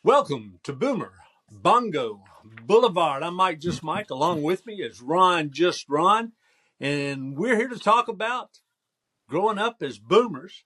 Welcome to Boomer Bongo Boulevard. I'm Mike Just Mike. Along with me is Ron Just Ron. And we're here to talk about growing up as boomers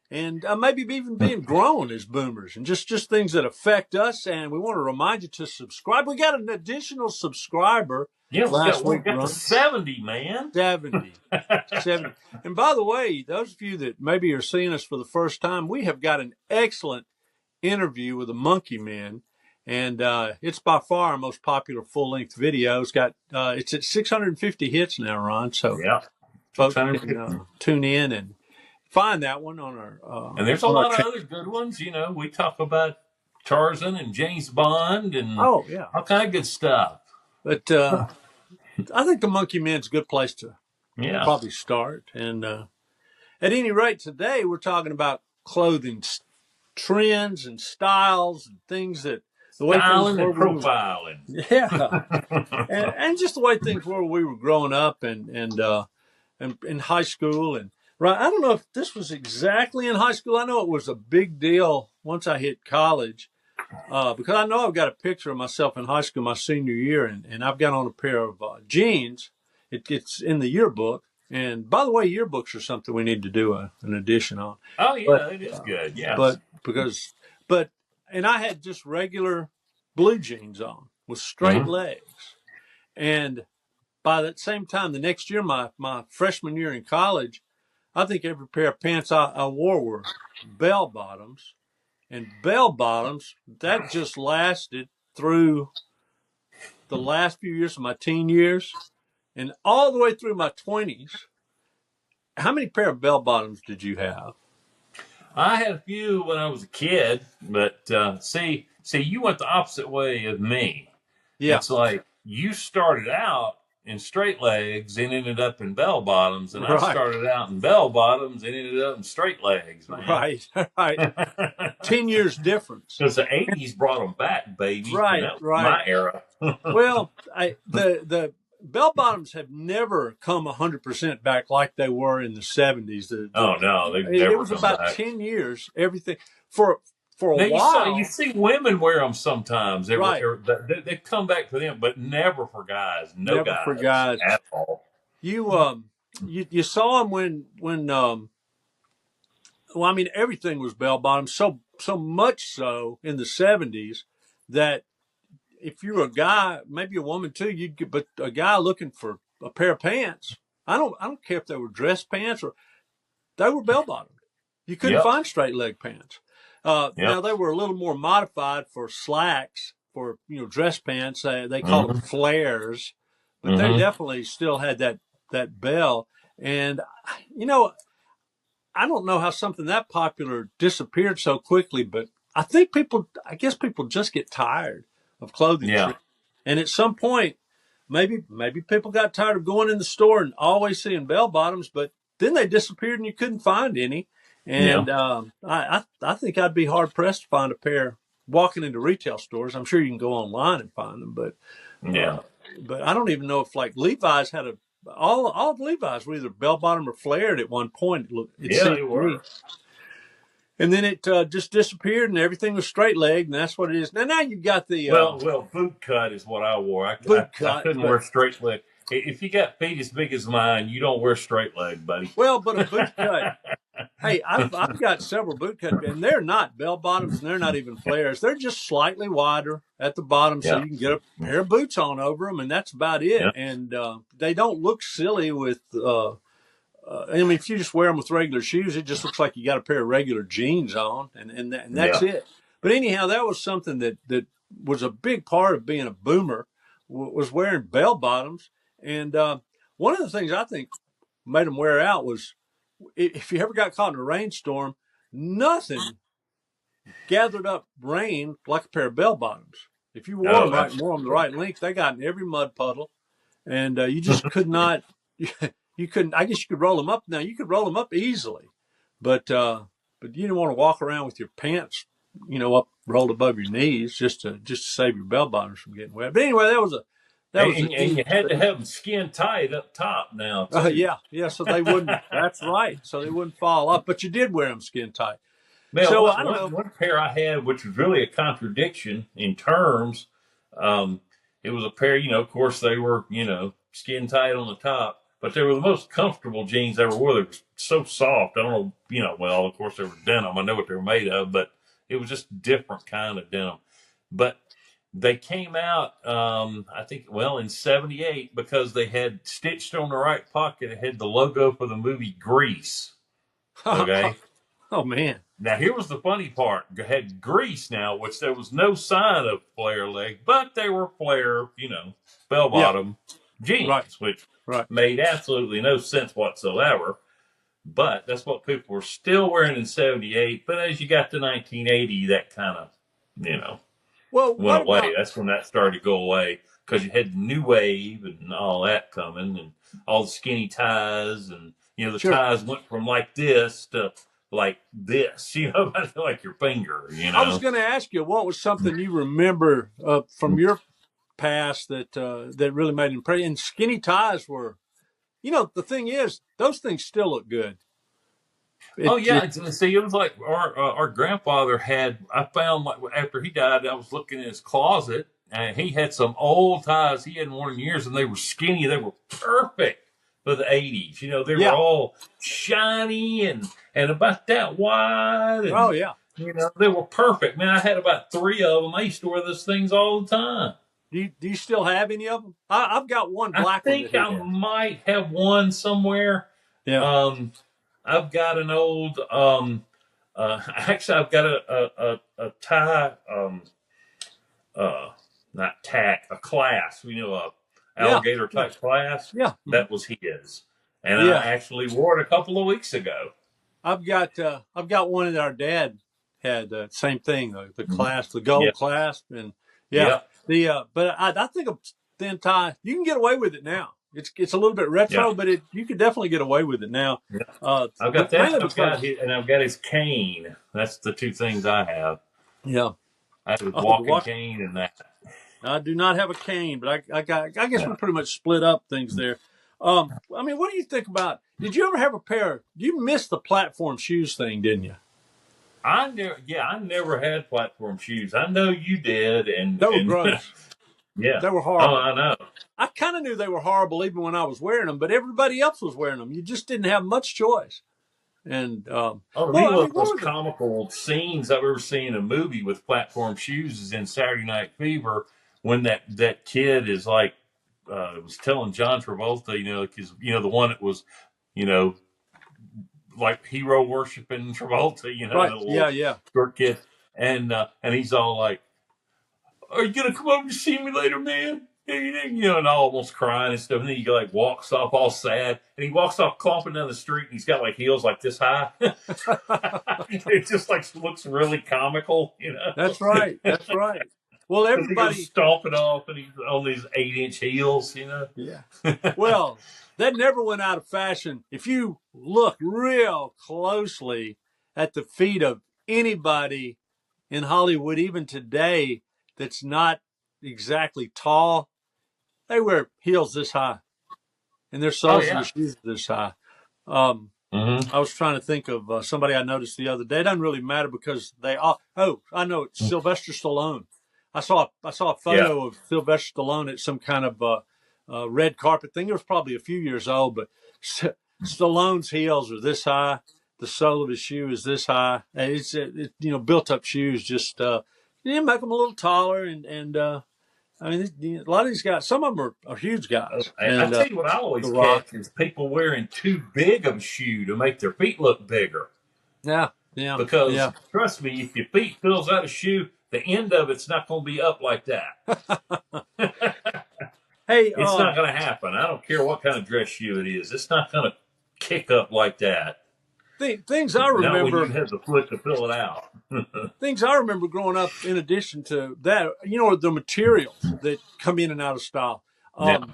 and maybe even being grown as boomers and just things that affect us. And we want to remind you to subscribe. We got an additional subscriber Yeah, last we week, got Ron. to 70, man. 70. 70. And by the way, those of you that maybe are seeing us for the first time, we have got an excellent interview with the Monkey Men, and it's by far our most popular full-length video. It's at 650 hits now, Ron. So Yeah, folks can 650. tune in and find that one on And there's a our lot of channel. other good ones. You know, we talk about Tarzan and James Bond and Oh yeah, all kind of good stuff. but I think the Monkey Men's a good place to Yeah. probably start. And at any rate, today we're talking about clothing trends and styles and things that the way things Styling were and when we were, profiling. yeah, and just the way things were when we were growing up and in high school. And right, I don't know if this was exactly in high school. I know it was a big deal once I hit college because I know I've got a picture of myself in high school my senior year, and I've got on a pair of jeans. It's in the yearbook. And by the way, yearbooks are something we need to do an edition on. Oh, But yeah, it is good. Yeah. but because but and I had just regular blue jeans on with straight Hmm. legs. And by that same time, the next year, my freshman year in college, I think every pair of pants I wore were bell bottoms. And bell bottoms, that just lasted through the last few years of my teen years and all the way through my 20s. How many pair of bell bottoms did you have? I had a few when I was a kid, but see, you went the opposite way of me. Yeah, It's like you started out in straight legs and ended up in bell bottoms, and I right, started out in bell bottoms and ended up in straight legs, man. right, right. 10 years difference. Because the '80s brought them back, baby, and Right, that was right. my era. Well, the bell bottoms have never come 100% back like they were in the 70s. Oh no, they've It never was come about back. 10 years. Everything for a Now you while. see women wear them sometimes. Right. They come back for them, but never for guys. No Never for guys guys. at all. You saw them when well, I mean, everything was bell bottoms. So much so in the 70s that if you were a guy, maybe a woman too, but a guy looking for a pair of pants. I don't care if they were dress pants or they were bell bottomed. You couldn't Yep, find straight leg pants. Now yep. they were a little more modified for slacks, for dress pants. They called them Hmm. flares, but they Hmm. definitely still had that bell. And you know, I don't know how something that popular disappeared so quickly, but I guess people just get tired of clothing Yeah, trends. And at some point, maybe people got tired of going in the store and always seeing bell bottoms, but then they disappeared and you couldn't find any. yeah, And I think I'd be hard pressed to find a pair walking into retail stores. I'm sure you can go online and find them, yeah. uh, but I don't even know if like Levi's had all of Levi's were either bell bottom or flared at one point. It Yeah, seemed they to me. were. And then it just disappeared, and everything was straight leg, and that's what it is. Now you've got the Well, boot cut is what I wore. boot I cut, couldn't but wear straight leg. If you got feet as big as mine, you don't wear straight leg, buddy. but a boot cut. Hey, I've got several boot cut, and they're not bell bottoms, and they're not even flares. They're just slightly wider at the bottom, so Yeah, you can get a pair of boots on over them, and that's about it. yeah, And they don't look silly with. I mean, if you just wear them with regular shoes, it just looks like you got a pair of regular jeans on, and that's yeah. it. But anyhow, that was something that was a big part of being a boomer was wearing bell bottoms. And one of the things I think made them wear out was if you ever got caught in a rainstorm, nothing gathered up rain like a pair of bell bottoms. If you wore Oh, them right and wore them the absolutely. right length, they got in every mud puddle, and you just could not. You couldn't. I guess you could roll them up. Now you could roll them up easily, but you didn't want to walk around with your pants, up rolled above your knees just to save your bell bottoms from getting wet. But anyway, that was the And you neat had to thing. have them skin tight up top now too. Yeah, yeah. So they wouldn't. That's right. So they wouldn't fall off. But you did wear them skin tight. Mel, So one, I don't one, know. one pair I had, which was really a contradiction in terms, um, it was a pair, of course, they were, skin tight on the top, but they were the most comfortable jeans I ever wore. They were so soft. I don't know, well, of course, they were denim. I know what they were made of, but it was just different kind of denim. But they came out, I think, well, in '78 because they had stitched on the right pocket, it had the logo for the movie Grease. Okay. Oh man. Now, here was the funny part. You had Grease now, which there was no sign of flare leg, but they were flare, bell Yeah. bottom Right. jeans, which Right. made absolutely no sense whatsoever. But that's what people were still wearing in '78. But as you got to 1980, that kind of, you know, Well, went what away. about That's when that started to go away because you had new wave and all that coming and all the skinny ties and the sure? ties went from like this to like this, like your finger. I was going to ask you what was something you remember from your past that really made an impression. And skinny ties were, the thing is, those things still look good. Oh It yeah, see, it was like our grandfather had. I found like after he died, I was looking in his closet, and he had some old ties he hadn't worn in years, and they were skinny. They were perfect for the '80s. They were yeah. all shiny and about that wide, Oh and yeah. they were perfect. Man, I had about 3 of them. I used to wear those things all the time. Do you still have any of them? I've got one I black one that think he I had. might have one somewhere. Yeah. Um, I've got an old. Actually, I've got a tie. Uh, Not tack, a clasp. A Yeah. alligator Yeah. type clasp. Yeah. That was his, and I Yeah. actually wore it a couple of weeks ago. I've got one that our dad had. Same thing, the Mhm. clasp, the gold Yeah, clasp, and yeah, yeah, but I think a thin tie you can get away with it now. It's a little bit yeah, retro, but you could definitely get away with it now. yeah. I've got that. Mainly because I've got his cane. That's the two things I have. yeah. I have his Oh, the walking watch. cane and that. I do not have a cane, but I guess Yeah. we pretty much split up things there. I mean, what do you think about? Did you ever have a pair? You missed the platform shoes thing, didn't you? I never had platform shoes. I know you did, They were and gross. yeah. They were Oh, horrible. I know. I kind of knew they were horrible even when I was wearing them, but everybody else was wearing them. You just didn't have much choice. And Oh, to me, well, I one mean, of the what most were the? comical scenes I've ever seen in a movie with platform shoes is in Saturday Night Fever when that kid is like was telling John Travolta, like the one that was, you know, like hero worshiping Travolta, Right? the Yeah, little yeah. short kid, and he's all like, "Are you gonna come over to see me later, man?" And almost crying and stuff. And then he like walks off all sad, and he walks off clomping down the street, and he's got like heels like this high. It just like looks really comical. That's right. That's right. Well, Because he goes everybody. stomping off, and he's on these 8-inch heels. Yeah. Well, that never went out of fashion. If you look real closely at the feet of anybody in Hollywood, even today, that's not exactly tall, they wear heels this high, and their Oh soles of the yeah. shoes are this high. Um, Mm-hmm. I was trying to think of somebody I noticed the other day. It doesn't really matter because they all. Oh, I know it's Sylvester Stallone. I saw a Yeah. photo of Sylvester Stallone at some kind of red carpet thing. It was probably a few years old, but Stallone's heels are this high. The sole of his shoe is this high. And built up shoes. Just make them a little taller and I mean, a lot of these guys. Some of them are huge guys, I and tell you what I The always Rock. catch is people wearing too big of a shoe to make their feet look bigger. Yeah, yeah, Because yeah. trust me, if your feet fills out a shoe, the end of it's not going to be up like that. Hey, It's not going to happen. I don't care what kind of dress shoe it is. It's not going to kick up like that. things I Not when you remember. have the foot to fill it out. Things I remember growing up. In addition to that, are the materials that come in and out of style. Now, Um,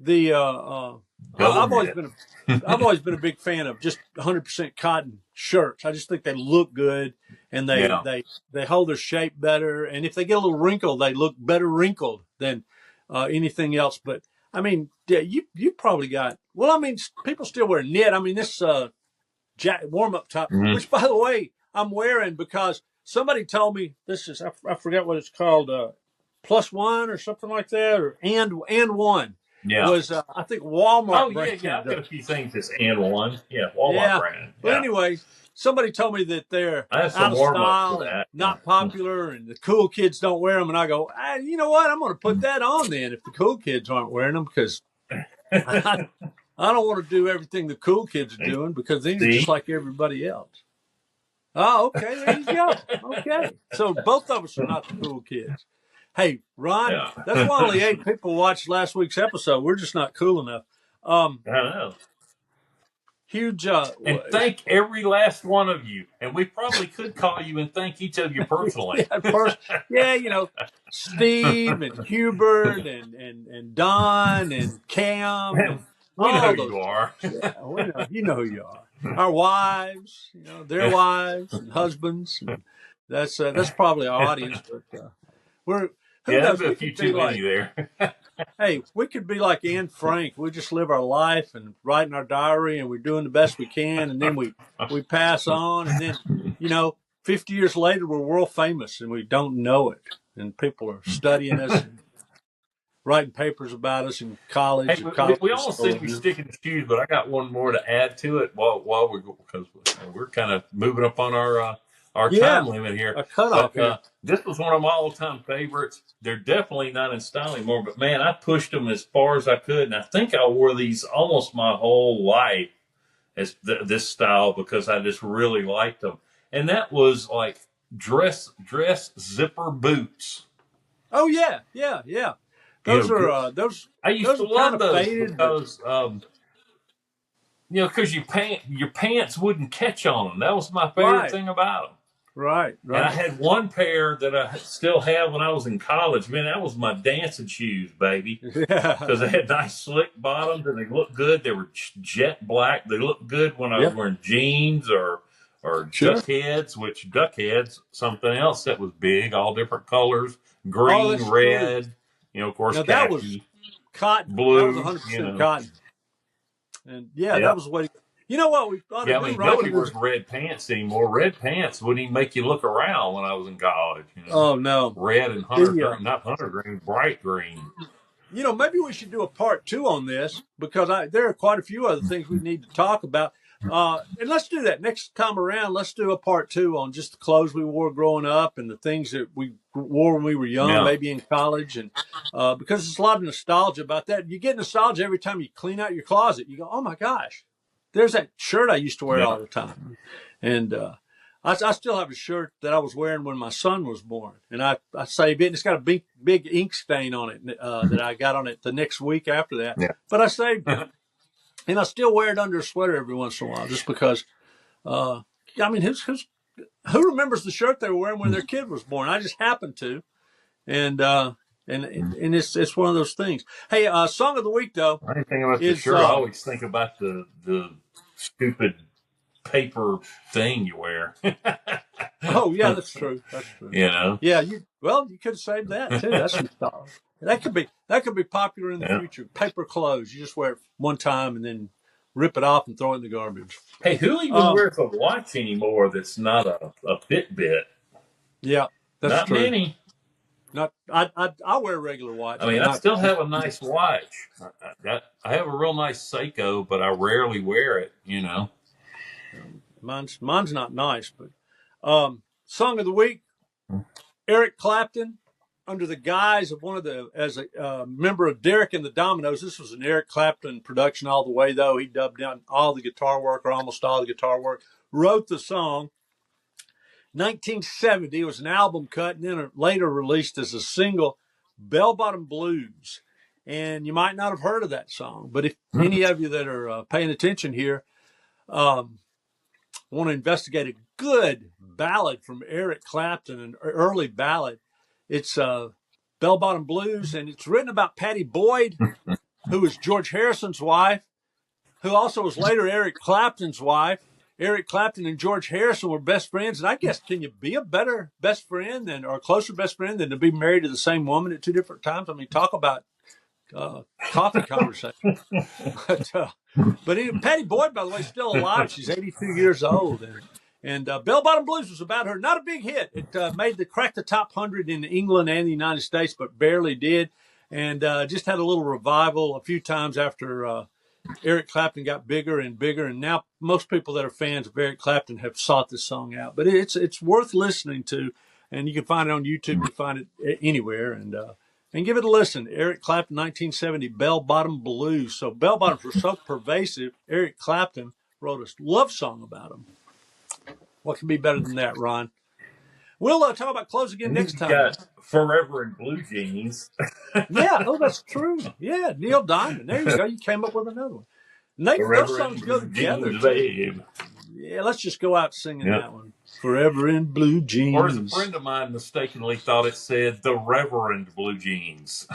the I- go I've always ahead. been I've always been a big fan of just 100% cotton shirts. I just think they look good and they Yeah. they they hold their shape better. And if they get a little wrinkled, they look better wrinkled than anything else. But I mean, yeah, you probably got. Well, I mean, people still wear knit. I mean, this warm up top, Mm-hmm. which by the way. I'm wearing because somebody told me this is, I forget what it's called, plus one or something like that, or and one Yeah. was, I think Walmart Oh, yeah, yeah. I've brand. got a few things that's and one. Yeah, Walmart Yeah. brand. But Yeah. anyway, somebody told me that they're I have out some of warm ups for style and that. not popular and the cool kids don't wear them. And I go, you know what? I'm going to put that on then if the cool kids aren't wearing them because I, I don't want to do everything the cool kids are doing because then you're just See? like everybody else. Oh, okay. There you go. Okay. So both of us are not the cool kids. Hey, Ron, Yeah. that's why only 8 people watched last week's episode. We're just not cool enough. I know. Huge. And thank every last one of you. And we probably could call you and thank each of you personally. Yeah, first, yeah, Steve and Hubert and Don and Cam and We know all who those. you are. Yeah, we know. You know who you are. Our wives, their wives and husbands. And that's probably our audience. But we're who Yeah, knows? there's We a few could be too many like, there. hey, we could be like Anne Frank. We just live our life and writing our diary, and we're doing the best we can, and then we pass on, and then 50 years later we're world famous, and we don't know it, and people are studying us and writing papers about us in college Hey, or we colleges. almost seem to be sticking to shoes, but I got one more to add to it while we go because we're kind of moving up on our Yeah, time limit here. a cutoff But here. this was one of my all-time favorites. They're definitely not in style anymore, but man, I pushed them as far as I could, and I think I wore these almost my whole life as this style because I just really liked them. And that was like dress zipper boots. Oh yeah. You Those know, are those I used those to are kind love of those faded, but because because your pants wouldn't catch on them. That was my favorite right, thing about them. right, And I right. had one pair that I still have when I was in college. Man, that was my dancing shoes, baby. Because Yeah, they had nice slick bottoms and they looked good. They were jet black. They looked good when I was yeah, wearing jeans or sure. duck heads, which duck heads, something else that was big, all different colors, Oh, green, that's true. red, of course, Now that was khaki, cotton. That was blue, 100% cotton. And yeah, that Yep. was the way. You know what we ought to Yeah, I do, mean, Rocky? nobody wears red pants anymore. Red pants wouldn't even make you look around when I was in college. Oh no, Red and hunter the green, not hunter green, bright green. maybe we should do a part two on this because there are quite a few other things we need to talk about. And let's do that next time around. Let's do a part two on just the clothes we wore growing up and the things that we wore when we were young, Yeah. maybe in college, and because there's a lot of nostalgia about that. You get nostalgia every time you clean out your closet. You go, oh my gosh, there's that shirt I used to wear Yeah. all the time, and I still have a shirt that I was wearing when my son was born, and I saved it. And it's got a big ink stain on it that I got on it the next week after that. Yeah. But I saved it, and I still wear it under a sweater every once in a while, just because. I mean, who remembers the shirt they were wearing when their kid was born? I just happened to, and it's one of those things. Hey, song of the week though When I think about the is shirt, I always think about the stupid paper thing you wear. oh yeah, that's true. That's true. Yeah, you could have saved that too. That's nostalgia. That could be popular in the Yeah. future. Paper clothes. You just wear it one time and then rip it off and throw it in the garbage. Hey, who even wears a watch anymore that's not a Fitbit? Yeah, that's Not true. many. Not I wear a regular watch. I mean, but I not, still have a nice watch. I have a real nice Seiko, but I rarely wear it. Mine's not nice, but song of the week, Eric Clapton, under the guise of as a member of Derek and the Dominoes. This was an Eric Clapton production all the way, though. He dubbed down all the guitar work, or almost all the guitar work, wrote the song. 1970, it was an album cut and then later released as a single, Bell Bottom Blues. And you might not have heard of that song, but if any of you that are paying attention here want to investigate a good ballad from Eric Clapton, an early ballad, it's Bell Bottom Blues, and it's written about Patty Boyd, who was George Harrison's wife, who also was later Eric Clapton's wife. Eric Clapton and George Harrison were best friends, and I guess can you be a better best friend or a closer best friend than to be married to the same woman at two different times? I mean, talk about coffee conversation. But anyway, Patty Boyd, by the way, is still alive. She's 82 years old, And Bell Bottom Blues was about her. Not a big hit. It cracked the top 100 in England and the United States, but barely did. And just had a little revival a few times after Eric Clapton got bigger and bigger. And now most people that are fans of Eric Clapton have sought this song out. But it's worth listening to. And you can find it on YouTube. You can find it anywhere. And give it a listen. Eric Clapton, 1970, Bell Bottom Blues. So bell bottoms were so pervasive, Eric Clapton wrote a love song about them. What can be better than that, Ron? We'll talk about clothes again And next you time. got Forever in Blue Jeans. Yeah, oh, that's true. Yeah, Neil Diamond. There you go. You came up with another one. Those songs go together, Jeans, too. babe. Yeah, let's just go out singing that one. Forever in Blue Jeans. Or as a friend of mine mistakenly thought it said the Reverend Blue Jeans.